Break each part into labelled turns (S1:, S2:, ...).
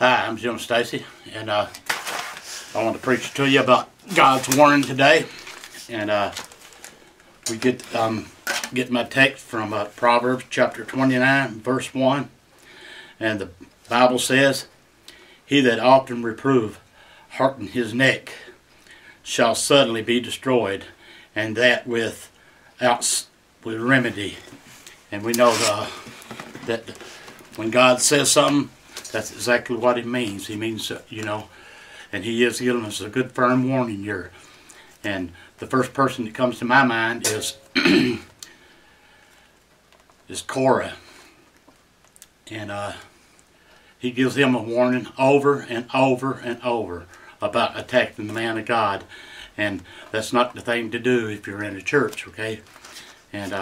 S1: Hi, I'm Jim Stacy, and I want to preach to you about God's warning today. And we get my text from Proverbs chapter 29, verse 1, and the Bible says, "He that often reprove, hearten his neck, shall suddenly be destroyed, and that with remedy." And we know that when God says something, that's exactly what He means. He means, and He is giving us a good firm warning here. And the first person that comes to my mind is is Korah. And he gives him a warning over and over and over about attacking the man of God. And that's not the thing to do if you're in a church, okay? And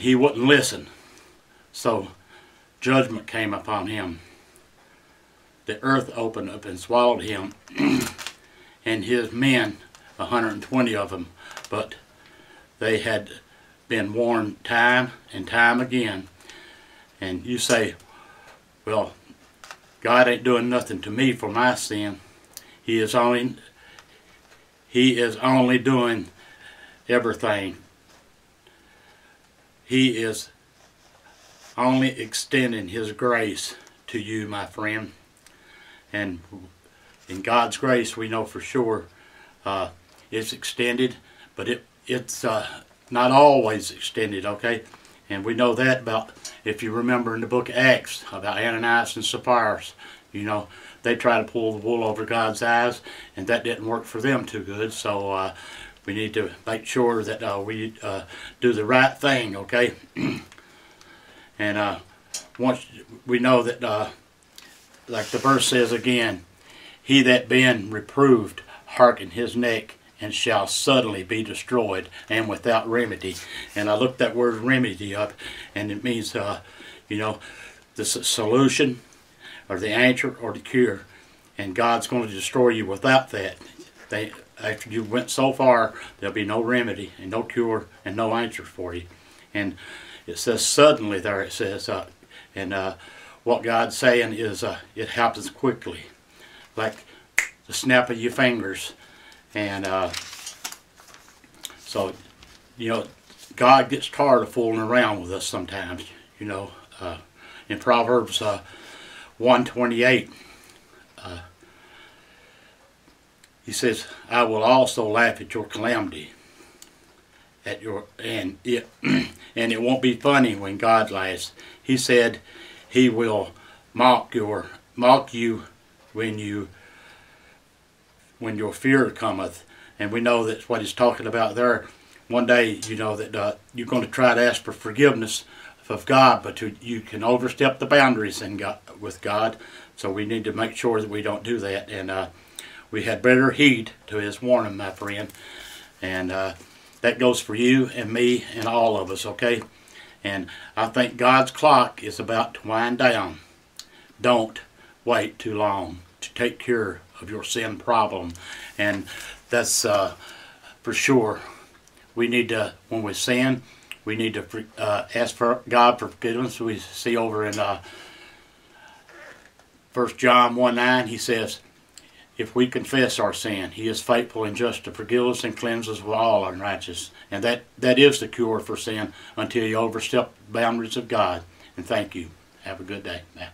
S1: he wouldn't listen. So judgment came upon him. The earth opened up and swallowed him and his men, 120 of them, but they had been warned time and time again. And you say, well, God ain't doing nothing to me for my sin. He is only doing everything. He is only extending His grace to you, my friend. And in God's grace, we know for sure it's extended, but it's not always extended, okay? And we know that about, if you remember in the book of Acts, about Ananias and Sapphira, they try to pull the wool over God's eyes, and that didn't work for them too good. So we need to make sure that we do the right thing, okay? And once we know that, like the verse says again, "He that being reproved, hearken his neck, and shall suddenly be destroyed, and without remedy." And I looked that word remedy up, and it means, the solution, or the answer, or the cure. And God's going to destroy you without that. After you went so far, there'll be no remedy, and no cure, and no answer for you. And it says suddenly there, it says, what God's saying is it happens quickly, like the snap of your fingers. And so, God gets tired of fooling around with us sometimes. In Proverbs 1:28, he says, "I will also laugh at your calamity, and it won't be funny when God laughs." He said He will mock you when your fear cometh. And we know that's what He's talking about there. One day, that you're going to try to ask for forgiveness of God, but you can overstep the boundaries with God. So we need to make sure that we don't do that. And we had better heed to His warning, my friend. And that goes for you and me and all of us, okay? And I think God's clock is about to wind down. Don't wait too long to take care of your sin problem. And that's for sure. We need to, when we sin, we need to ask for God for forgiveness. We see over in 1 John 1:9, he says, "If we confess our sin, He is faithful and just to forgive us and cleanse us of all unrighteousness." And that is the cure for sin until you overstep the boundaries of God. And thank you. Have a good day. Bye.